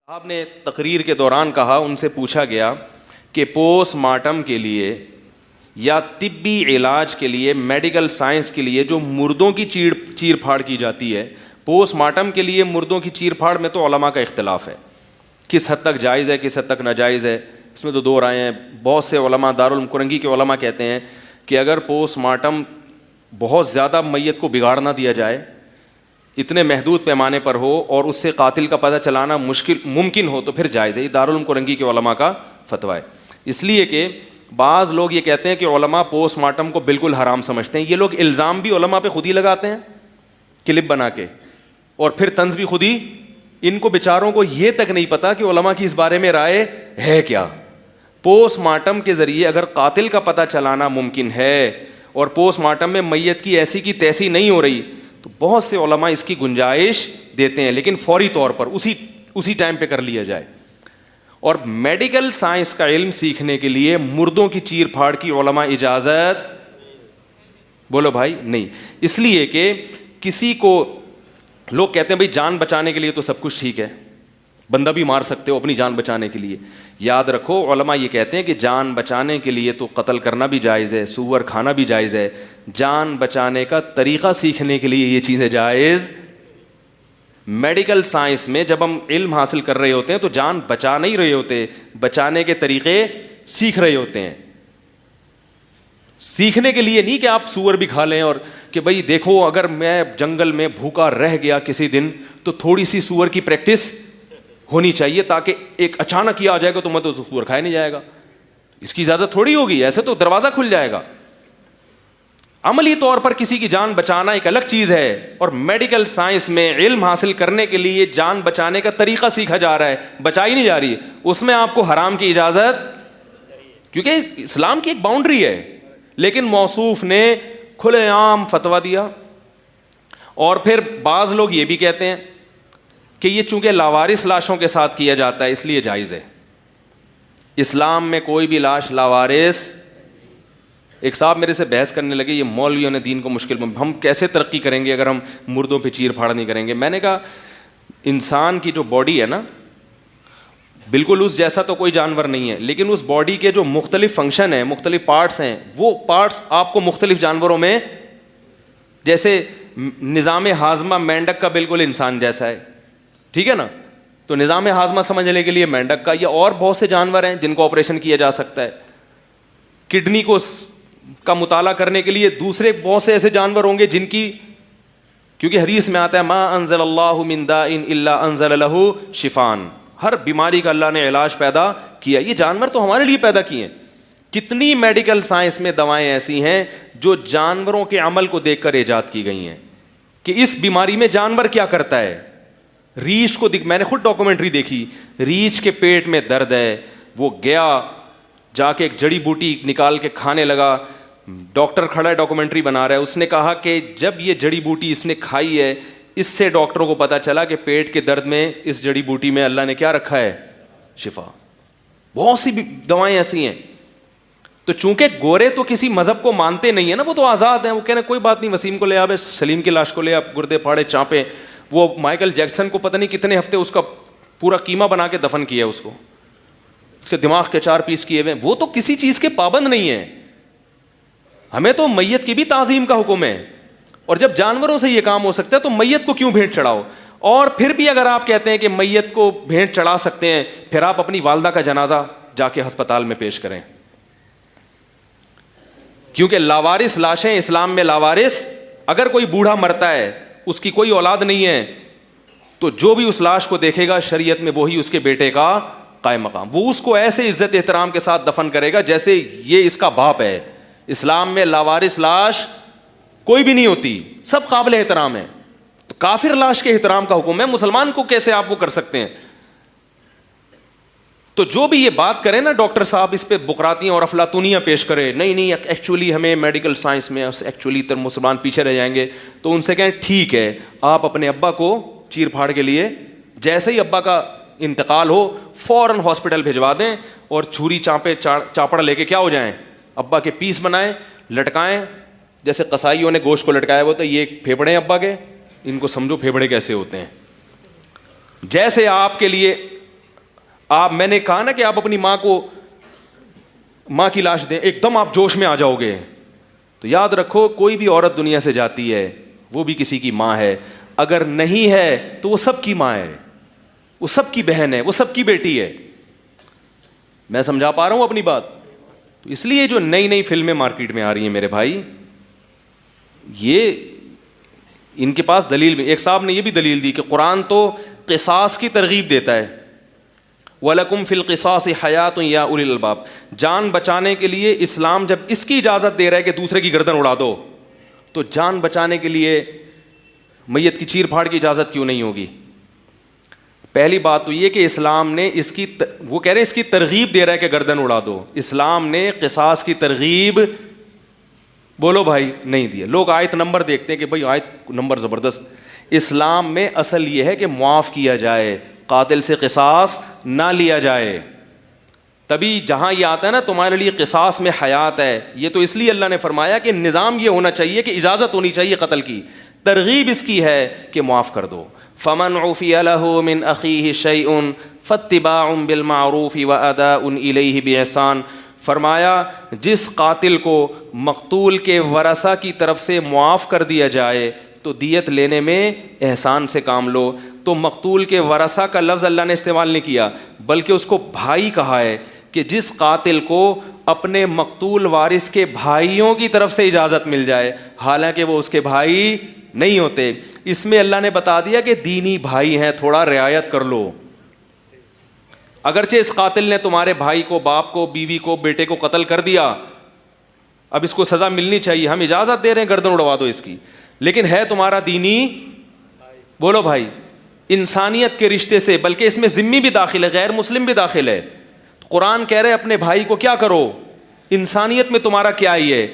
آپ نے تقریر کے دوران کہا، ان سے پوچھا گیا کہ پوسٹ مارٹم کے لیے یا طبی علاج کے لیے، میڈیکل سائنس کے لیے جو مردوں کی چیر پھاڑ کی جاتی ہے، پوسٹ مارٹم کے لیے مردوں کی چیر پھاڑ میں تو علماء کا اختلاف ہے، کس حد تک جائز ہے، کس حد تک ناجائز ہے، اس میں تو دو رائے ہیں. بہت سے علماء، دارالعلوم کرنگی کے علماء کہتے ہیں کہ اگر پوسٹ مارٹم بہت زیادہ میت کو بگاڑ نہ دیا جائے، اتنے محدود پیمانے پر ہو اور اس سے قاتل کا پتہ چلانا ممکن ہو تو پھر جائز ہے. یہ دارالعلوم کرنگی کے علماء کا فتویٰ ہے. اس لیے کہ بعض لوگ یہ کہتے ہیں کہ علماء پوسٹ مارٹم کو بالکل حرام سمجھتے ہیں. یہ لوگ الزام بھی علماء پہ خود ہی لگاتے ہیں کلپ بنا کے، اور پھر طنز بھی خود ہی. ان کو بیچاروں کو یہ تک نہیں پتا کہ علماء کی اس بارے میں رائے ہے کیا. پوسٹ مارٹم کے ذریعے اگر قاتل کا پتہ چلانا ممکن ہے اور پوسٹ مارٹم میں میت کی ایسی کی تیسی نہیں ہو رہی، تو بہت سے علماء اس کی گنجائش دیتے ہیں، لیکن فوری طور پر اسی ٹائم پہ کر لیا جائے. اور میڈیکل سائنس کا علم سیکھنے کے لیے مردوں کی چیر پھاڑ کی علماء اجازت بولو بھائی نہیں. اس لیے کہ کسی کو لوگ کہتے ہیں بھائی جان بچانے کے لیے تو سب کچھ ٹھیک ہے، بندہ بھی مار سکتے ہو اپنی جان بچانے کے لیے. یاد رکھو علماء یہ کہتے ہیں کہ جان بچانے کے لیے تو قتل کرنا بھی جائز ہے، سور کھانا بھی جائز ہے. جان بچانے کا طریقہ سیکھنے کے لیے یہ چیزیں جائز. میڈیکل سائنس میں جب ہم علم حاصل کر رہے ہوتے ہیں تو جان بچا نہیں رہے ہوتے، بچانے کے طریقے سیکھ رہے ہوتے ہیں. سیکھنے کے لیے نہیں کہ آپ سور بھی کھا لیں اور کہ بھائی دیکھو اگر میں جنگل میں بھوکا رہ گیا کسی دن تو تھوڑی سی سور کی پریکٹس ہونی چاہیے، تاکہ ایک اچانک ہی آ جائے گا تو میں تو سور کھایا نہیں جائے گا. اس کی اجازت تھوڑی ہوگی، ایسے تو دروازہ کھل جائے گا. عملی طور پر کسی کی جان بچانا ایک الگ چیز ہے، اور میڈیکل سائنس میں علم حاصل کرنے کے لیے جان بچانے کا طریقہ سیکھا جا رہا ہے، بچائی نہیں جا رہی. اس میں آپ کو حرام کی اجازت، کیونکہ اسلام کی ایک باؤنڈری ہے، لیکن موصوف نے کھلے عام فتویٰ دیا. اور پھر بعض لوگ یہ بھی کہتے ہیں کہ یہ چونکہ لاوارث لاشوں کے ساتھ کیا جاتا ہے اس لیے جائز ہے. اسلام میں کوئی بھی لاش لاوارث. ایک صاحب میرے سے بحث کرنے لگے، یہ مولویوں نے دین کو مشکل میں، ہم کیسے ترقی کریں گے اگر ہم مردوں پہ چیر پھاڑ نہیں کریں گے. میں نے کہا انسان کی جو باڈی ہے نا، بالکل اس جیسا تو کوئی جانور نہیں ہے، لیکن اس باڈی کے جو مختلف فنکشن ہیں، مختلف پارٹس ہیں، وہ پارٹس آپ کو مختلف جانوروں میں، جیسے نظام ہاضمہ مینڈک کا بالکل انسان جیسا ہے، ٹھیک ہے نا، تو نظام ہاضمہ سمجھنے کے لیے مینڈک کا، یا اور بہت سے جانور ہیں جن کو آپریشن کیا جا سکتا ہے. کڈنی کا مطالعہ کرنے کے لیے دوسرے بہت سے ایسے جانور ہوں گے جن کی، کیونکہ حدیث میں آتا ہے ما انزل اللہ من داء الا انزل له شفاء، ہر بیماری کا اللہ نے علاج پیدا کیا. یہ جانور تو ہمارے لیے پیدا کیے ہیں. کتنی میڈیکل سائنس میں دوائیں ایسی ہیں جو جانوروں کے عمل کو دیکھ کر ایجاد کی گئی ہیں کہ اس بیماری میں جانور کیا کرتا ہے. ریچھ کو میں نے خود ڈاکومنٹری دیکھی، ریچھ کے پیٹ میں درد ہے، وہ گیا جا کے ایک جڑی بوٹی نکال کے کھانے لگا. ڈاکٹر کھڑا ہے ڈاکومنٹری بنا رہا ہے، اس نے کہا کہ جب یہ جڑی بوٹی اس نے کھائی ہے، اس سے ڈاکٹروں کو پتا چلا کہ پیٹ کے درد میں اس جڑی بوٹی میں اللہ نے کیا رکھا ہے، شفا. بہت سی دوائیں ایسی ہیں. تو چونکہ گورے تو کسی مذہب کو مانتے نہیں ہیں نا، وہ تو آزاد ہیں، وہ کہہ رہے ہیں کوئی بات نہیں، وسیم کو لے آوے، سلیم کی لاش کو لے آپ، گردے پھاڑے چانپے. وہ مائیکل جیکسن کو پتہ نہیں کتنے ہفتے اس کا پورا قیمہ بنا کے دفن کیا اس کو، اس کے دماغ کے 4 پیس کیے ہوئے. وہ تو کسی چیز کے پابند نہیں ہیں. ہمیں تو میت کی بھی تعظیم کا حکم ہے، اور جب جانوروں سے یہ کام ہو سکتا ہے تو میت کو کیوں بھیٹ چڑھاؤ. اور پھر بھی اگر آپ کہتے ہیں کہ میت کو بھیٹ چڑھا سکتے ہیں، پھر آپ اپنی والدہ کا جنازہ جا کے ہسپتال میں پیش کریں، کیونکہ لاوارث لاشیں اسلام میں لاوارث. اگر کوئی بوڑھا مرتا ہے، اس کی کوئی اولاد نہیں ہے، تو جو بھی اس لاش کو دیکھے گا شریعت میں وہی اس کے بیٹے کا قائم مقام، وہ اس کو ایسے عزت احترام کے ساتھ دفن کرے گا جیسے یہ اس کا باپ ہے. اسلام میں لاوارث لاش کوئی بھی نہیں ہوتی، سب قابل احترام ہے. تو کافر لاش کے احترام کا حکم ہے، مسلمان کو کیسے آپ وہ کر سکتے ہیں. تو جو بھی یہ بات کرے نا ڈاکٹر صاحب، اس پہ بقراتیاں اور افلاطونیاں پیش کرے، نہیں ایکچولی ہمیں میڈیکل سائنس میں ایکچولی تر مسلمان پیچھے رہ جائیں گے، تو ان سے کہیں ٹھیک ہے آپ اپنے ابا کو چیر پھاڑ کے لیے جیسے ہی ابا کا انتقال ہو فوراً ہاسپٹل بھجوا دیں، اور چھری چاپڑ لے کے کیا ہو جائیں، ابا کے پیس بنائیں، لٹکائیں، جیسے قصائیوں نے گوشت کو لٹکایا ہوا تو یہ پھیپڑے ہیں ابا کے، ان کو سمجھو پھیپڑے کیسے ہوتے ہیں. جیسے آپ کے لیے میں نے کہا نا کہ آپ اپنی ماں کی لاش دیں، ایک دم آپ جوش میں آ جاؤ گے. تو یاد رکھو کوئی بھی عورت دنیا سے جاتی ہے وہ بھی کسی کی ماں ہے، اگر نہیں ہے تو وہ سب کی ماں ہے، وہ سب کی بہن ہے، وہ سب کی بیٹی ہے. میں سمجھا پا رہا ہوں اپنی بات؟ تو اس لیے جو نئی نئی فلمیں مارکیٹ میں آ رہی ہیں میرے بھائی، یہ ان کے پاس دلیل بھی. ایک صاحب نے یہ بھی دلیل دی کہ قرآن تو قصاص کی ترغیب دیتا ہے، وَلَكُمْ فِي الْقِصَاصِ حَيَاةٌ يَا أُولِي الْأَلْبَابِ. جان بچانے کے لیے اسلام جب اس کی اجازت دے رہا ہے کہ دوسرے کی گردن اڑا دو، تو جان بچانے کے لیے میت کی چیر پھاڑ کی اجازت کیوں نہیں ہوگی؟ پہلی بات تو یہ کہ اسلام نے اس کی وہ کہہ رہے ہیں اس کی ترغیب دے رہا ہے کہ گردن اڑا دو. اسلام نے قصاص کی ترغیب بولو بھائی نہیں دیا. لوگ آیت نمبر دیکھتے ہیں کہ بھائی آیت نمبر زبردست. اسلام میں اصل یہ ہے کہ معاف کیا جائے، قاتل سے قصاص نہ لیا جائے. تبھی جہاں یہ آتا ہے نا تمہارے لیے قصاص میں حیات ہے، یہ تو اس لیے اللہ نے فرمایا کہ نظام یہ ہونا چاہیے کہ اجازت ہونی چاہیے قتل کی. ترغیب اس کی ہے کہ معاف کر دو. فمن عفی لہ من اخیہ شیء فاتباع بالمعروف واداء الیہ باحسان. فرمایا جس قاتل کو مقتول کے ورثہ کی طرف سے معاف کر دیا جائے تو دیت لینے میں احسان سے کام لو. تو مقتول کے ورثہ کا لفظ اللہ نے استعمال نہیں کیا بلکہ اس کو بھائی کہا ہے کہ جس قاتل کو اپنے مقتول وارث کے بھائیوں کی طرف سے اجازت مل جائے حالانکہ وہ اس کے بھائی نہیں ہوتے. اس میں اللہ نے بتا دیا کہ دینی بھائی ہیں، تھوڑا رعایت کر لو. اگرچہ اس قاتل نے تمہارے بھائی کو، باپ کو، بیوی کو، بیٹے کو قتل کر دیا، اب اس کو سزا ملنی چاہیے، ہم اجازت دے رہے ہیں گردن اڑوا دو اس کی، لیکن ہے تمہارا دینی بولو بھائی. انسانیت کے رشتے سے، بلکہ اس میں ذمی بھی داخل ہے، غیر مسلم بھی داخل ہے. قرآن کہہ رہے اپنے بھائی کو کیا کرو، انسانیت میں تمہارا کیا ہی ہے.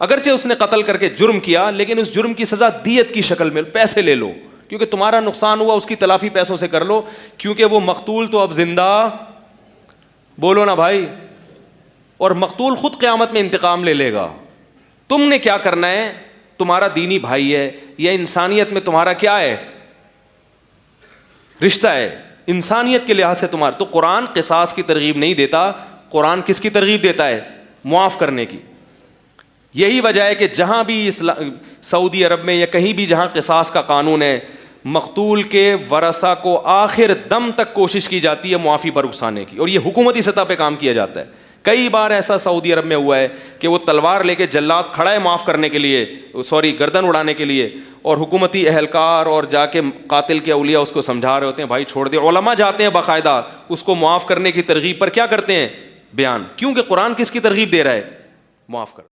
اگرچہ اس نے قتل کر کے جرم کیا لیکن اس جرم کی سزا دیت کی شکل میں، پیسے لے لو، کیونکہ تمہارا نقصان ہوا اس کی تلافی پیسوں سے کر لو، کیونکہ وہ مقتول تو اب زندہ بولو نا بھائی، اور مقتول خود قیامت میں انتقام لے لے گا. تم نے کیا کرنا ہے، تمہارا دینی بھائی ہے یا انسانیت میں تمہارا کیا ہے رشتہ ہے، انسانیت کے لحاظ سے تمہارا. تو قرآن قصاص کی ترغیب نہیں دیتا، قرآن کس کی ترغیب دیتا ہے؟ معاف کرنے کی. یہی وجہ ہے کہ جہاں بھی سعودی عرب میں یا کہیں بھی جہاں قصاص کا قانون ہے، مقتول کے ورثہ کو آخر دم تک کوشش کی جاتی ہے معافی پر اکسانے کی، اور یہ حکومتی سطح پہ کام کیا جاتا ہے. کئی بار ایسا سعودی عرب میں ہوا ہے کہ وہ تلوار لے کے جلاد کھڑا ہے معاف کرنے کے لیے، گردن اڑانے کے لیے، اور حکومتی اہلکار اور جا کے قاتل کے اولیاء اس کو سمجھا رہے ہوتے ہیں بھائی چھوڑ دے. علماء جاتے ہیں باقاعدہ اس کو معاف کرنے کی ترغیب پر کیا کرتے ہیں؟ بیان. کیونکہ قرآن کس کی ترغیب دے رہا ہے؟ معاف کر.